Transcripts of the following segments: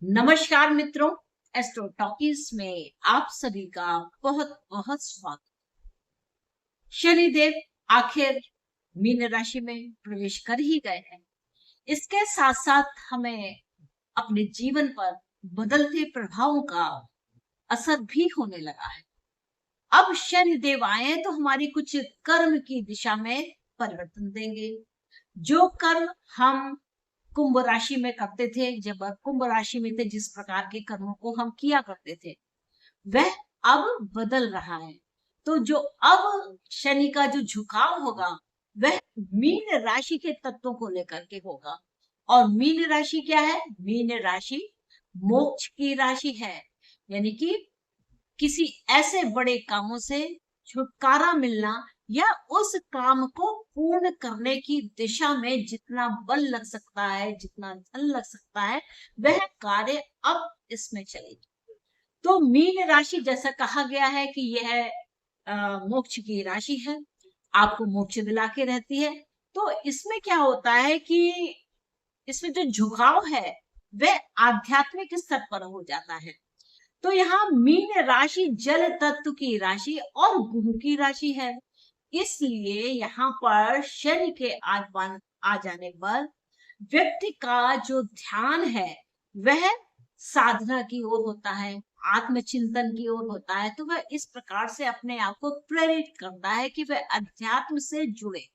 नमस्कार मित्रों, astro talkies में आप सभी का बहुत बहुत स्वागत। शनिदेव आखिर मीन राशि में प्रवेश कर ही गए हैं। इसके साथ साथ हमें अपने जीवन पर बदलते प्रभावों का असर भी होने लगा है। अब शनिदेव आए तो हमारी कुछ कर्म की दिशा में परिवर्तन देंगे। जो कर्म हम कुंभ राशि में करते थे, जब कुंभ राशि में थे, जिस प्रकार के कर्मों को हम किया करते थे वह अब बदल रहा है। तो जो अब शनि का जो झुकाव होगा वह मीन राशि के तत्वों को लेकर के होगा। और मीन राशि क्या है? मीन राशि मोक्ष की राशि है, यानी कि किसी ऐसे बड़े कामों से छुटकारा मिलना या उस काम को पूर्ण करने की दिशा में जितना बल लग सकता है, जितना धन लग सकता है, वह कार्य अब इसमें चलेगी। तो मीन राशि, जैसा कहा गया है कि यह मोक्ष की राशि है, आपको मोक्ष दिला के रहती है। तो इसमें क्या होता है कि इसमें जो झुकाव है वह आध्यात्मिक स्तर पर हो जाता है। तो यहाँ मीन राशि जल तत्व की राशि और गुरु की राशि है, इसलिए यहाँ पर शनि के आगमन आ जाने पर व्यक्ति का जो ध्यान है वह साधना की ओर होता है, आत्मचिंतन की ओर होता है। तो वह इस प्रकार से अपने आप को प्रेरित करता है कि वह अध्यात्म से जुड़े,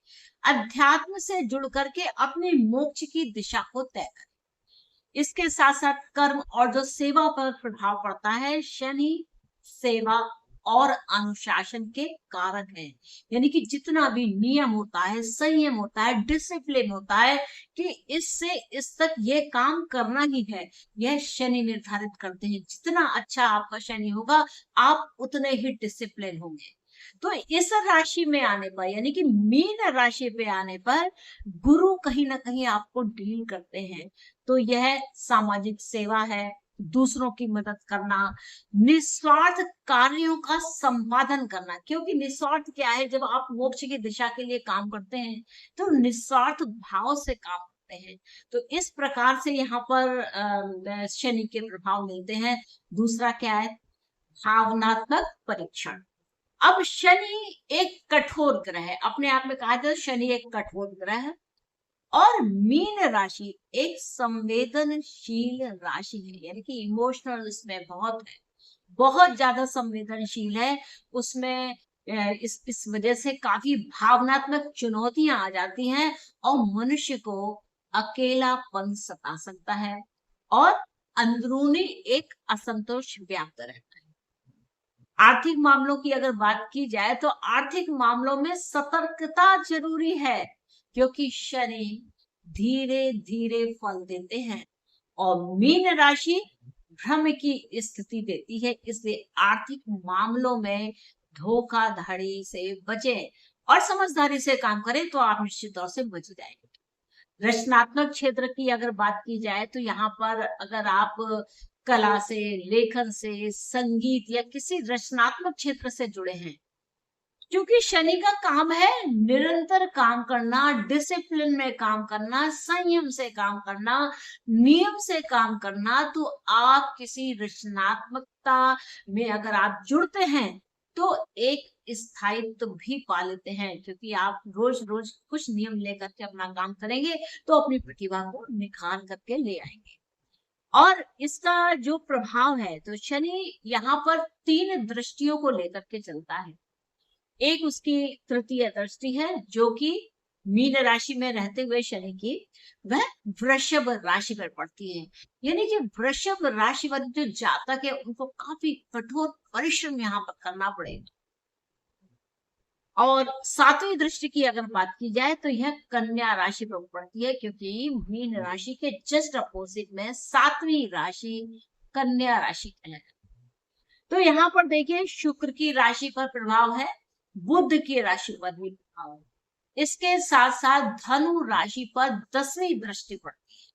अध्यात्म से जुड़ करके अपने मोक्ष की दिशा को तय करे। इसके साथ साथ कर्म और जो सेवा पर प्रभाव पड़ता है, शनि सेवा और अनुशासन के कारक है। यानी कि जितना भी नियम होता है, संयम होता है, डिसिप्लिन होता है कि इससे इस तक ये काम करना ही है, यह शनि निर्धारित करते हैं। जितना अच्छा आपका शनि होगा, आप उतने ही डिसिप्लिन होंगे। तो इस राशि में आने पर, यानी कि मीन राशि पे आने पर गुरु कहीं ना कहीं आपको डील करते हैं। तो यह सामाजिक सेवा है, दूसरों की मदद करना, निस्वार्थ कार्यों का संपादन करना। क्योंकि निस्वार्थ क्या है? जब आप मोक्ष की दिशा के लिए काम करते हैं तो निस्वार्थ भाव से काम करते हैं। तो इस प्रकार से यहाँ पर शनि के प्रभाव मिलते हैं। दूसरा क्या है? भावनात्मक परीक्षण। अब शनि एक कठोर ग्रह है, अपने आप में कहा जाए शनि एक कठोर ग्रह है, और मीन राशि एक संवेदनशील राशि है, यानी कि इमोशनल इसमें बहुत है, बहुत ज्यादा संवेदनशील है। उसमें इस वजह से काफी भावनात्मक चुनौतियां आ जाती हैं और मनुष्य को अकेलापन सता सकता है और अंदरूनी एक असंतोष व्याप्त रहता है। आर्थिक मामलों की अगर बात की जाए तो आर्थिक मामलों में सतर्कता जरूरी है, क्योंकि शनि धीरे धीरे फल देते हैं और मीन राशि भ्रम की स्थिति देती है। इसलिए आर्थिक मामलों में धोखाधड़ी से बचें और समझदारी से काम करें तो आप निश्चित तौर से बच जाएंगे। रचनात्मक क्षेत्र की अगर बात की जाए तो यहाँ पर अगर आप कला से, लेखन से, संगीत या किसी रचनात्मक क्षेत्र से जुड़े हैं, क्योंकि शनि का काम है निरंतर काम करना, डिसिप्लिन में काम करना, संयम से काम करना, नियम से काम करना। तो आप किसी रचनात्मकता में अगर आप जुड़ते हैं तो एक स्थायित्व भी पा लेते हैं, क्योंकि आप रोज रोज कुछ नियम लेकर के अपना काम करेंगे तो अपनी प्रतिभा को निखार करके ले आएंगे। और इसका जो प्रभाव है, तो शनि यहाँ पर 3 दृष्टियों को लेकर के चलता है। एक उसकी तृतीय दृष्टि है जो कि मीन राशि में रहते हुए शनि की, वह वृषभ राशि पर पड़ती है। यानी कि वृषभ राशि वाले जो जातक है उनको काफी कठोर परिश्रम यहाँ पर करना पड़ेगा। और 7वीं दृष्टि की अगर बात की जाए तो यह कन्या राशि पर पड़ती है, क्योंकि मीन राशि के जस्ट अपोजिट में 7वीं राशि कन्या राशि है। तो यहाँ पर देखिए, शुक्र की राशि पर प्रभाव है, बुध की राशि पर भी प्रभाव है। इसके साथ साथ धनु राशि पर 10वीं दृष्टि पड़ती है।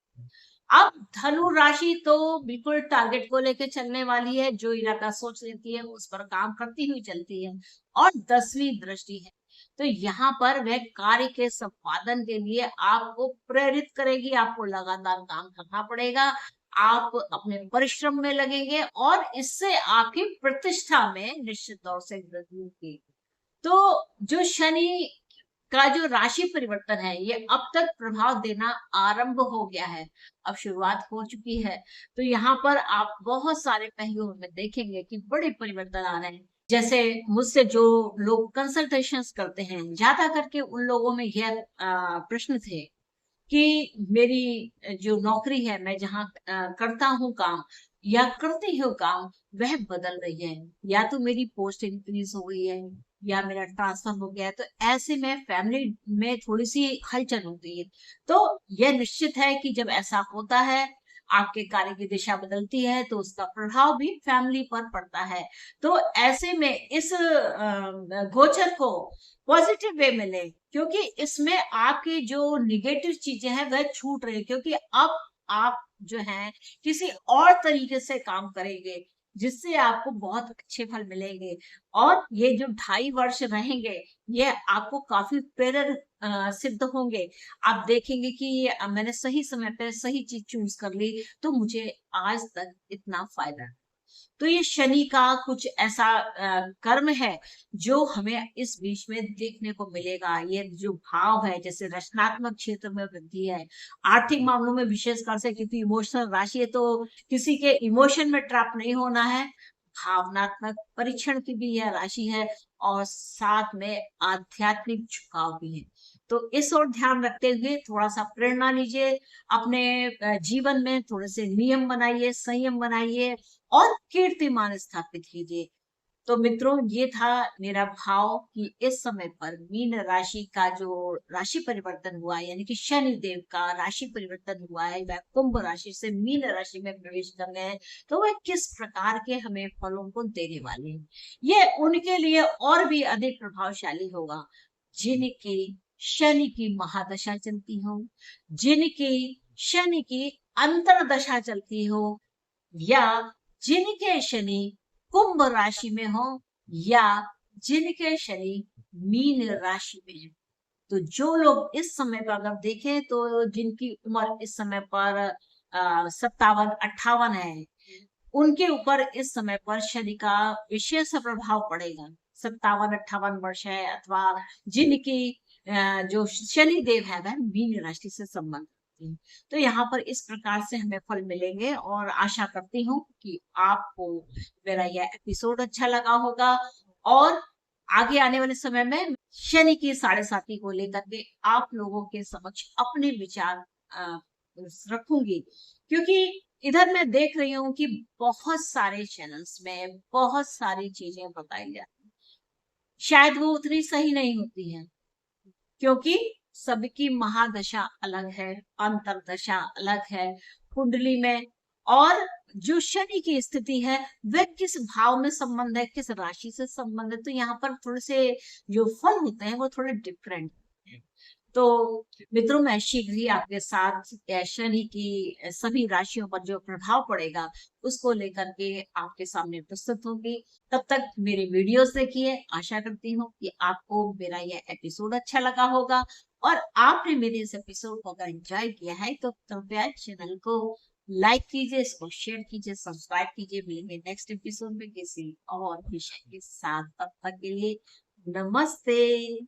अब धनु राशि तो बिल्कुल टारगेट को लेकर चलने वाली है, जो इरादा सोच लेती है उस पर काम करती हुई चलती है, और 10वीं दृष्टि है। तो यहाँ पर वह कार्य के संपादन के लिए आपको प्रेरित करेगी, आपको लगातार काम करना पड़ेगा। आप अपने परिश्रम में लगेंगे और इससे आपकी प्रतिष्ठा में निश्चित तौर से वृद्धि होगी। तो जो शनि का जो राशि परिवर्तन है ये अब तक प्रभाव देना आरंभ हो गया है, अब शुरुआत हो चुकी है। तो यहाँ पर आप बहुत सारे पहलुओं में देखेंगे कि बड़े परिवर्तन आ रहे हैं। जैसे मुझसे जो लोग कंसल्टेशंस करते हैं, ज्यादा करके उन लोगों में यह प्रश्न थे कि मेरी जो नौकरी है, मैं जहाँ करता हूँ काम या करती हूँ काम, वह बदल रही है, या तो मेरी पोस्ट इंक्रीज हो गई है या मेरा ट्रांसफर हो गया है। तो ऐसे में फैमिली में थोड़ी सी हलचल होती है। तो यह निश्चित है कि जब ऐसा होता है, आपके कार्य की दिशा बदलती है, तो उसका प्रभाव भी फैमिली पर पड़ता है। तो ऐसे में इस गोचर को पॉजिटिव वे में लें, क्योंकि इसमें आपकी जो निगेटिव चीजें हैं वह छूट रही है, क्योंकि अब आप जो है किसी और तरीके से काम करेंगे, जिससे आपको बहुत अच्छे फल मिलेंगे। और ये जो 2.5 वर्ष रहेंगे, ये आपको काफी प्रेरक सिद्ध होंगे। आप देखेंगे कि मैंने सही समय पे सही चीज चूज कर ली, तो मुझे आज तक इतना फायदा। तो ये शनि का कुछ ऐसा कर्म है जो हमें इस बीच में देखने को मिलेगा। ये जो भाव है, जैसे रचनात्मक क्षेत्र में वृद्धि है, आर्थिक मामलों में विशेषकर से, क्योंकि इमोशनल राशि है तो किसी के इमोशन में ट्रैप नहीं होना है। भावनात्मक परीक्षण की भी यह राशि है और साथ में आध्यात्मिक झुकाव भी है। तो इस ओर ध्यान रखते हुए थोड़ा सा प्रेरणा लीजिए, अपने जीवन में थोड़े से नियम बनाइए, संयम बनाइए और कीर्तिमान स्थापित कीजिए। तो मित्रों, ये था मेरा भाव कि इस समय पर मीन राशि का जो राशि परिवर्तन हुआ है, यानी कि शनि देव का राशि परिवर्तन हुआ है, वह कुंभ राशि से मीन राशि में प्रवेश कर रहे हैं, तो वह किस प्रकार के हमें फलों को देने वाले हैं। ये उनके लिए और भी अधिक प्रभावशाली होगा जिनकी शनि की महादशा चलती हो, जिनकी शनि की अंतरदशा चलती हो, या जिनके शनि कुंभ राशि में हो, या जिनके शनि मीन राशि में है। तो जो लोग इस समय पर अगर देखें, तो जिनकी उम्र इस समय पर 57-58 है, उनके ऊपर इस समय पर शनि का विशेष प्रभाव पड़ेगा। 57-58 वर्ष है, अथवा जिनकी जो शनि देव है वह मीन राशि से संबंधित हैं। तो यहाँ पर इस प्रकार से हमें फल मिलेंगे, और आशा करती हूँ कि आपको मेरा यह एपिसोड अच्छा लगा होगा। और आगे आने वाले समय में शनि की 7.5 को लेकर के आप लोगों के समक्ष अपने विचार अ, रखूंगी, क्योंकि इधर मैं देख रही हूँ कि बहुत सारे चैनल्स में बहुत सारी चीजें बताई जाती हैं, शायद वो उतनी सही नहीं होती हैं, क्योंकि सबकी महादशा अलग है, अंतरदशा अलग है कुंडली में। और जो शनि की स्थिति है वह किस भाव में संबंध है, किस राशि से संबंध है, तो यहाँ पर थोड़े से जो फल होते हैं वो थोड़े डिफरेंट हैं। तो मित्रों, मैं शीघ्र ही आपके साथ शनि की सभी राशियों पर जो प्रभाव पड़ेगा उसको लेकर के आपके सामने प्रस्तुत होगी। तब तक मेरे वीडियोस देखिए। आशा करती हूँ कि आपको मेरा यह एपिसोड अच्छा लगा होगा, और आपने मेरे इस एपिसोड को अगर एंजॉय किया है तो कृपया चैनल को लाइक कीजिए, इसको शेयर कीजिए, सब्सक्राइब कीजिए। मिलेंगे नेक्स्ट एपिसोड में किसी और विषय के साथ। तब तक के लिए नमस्ते।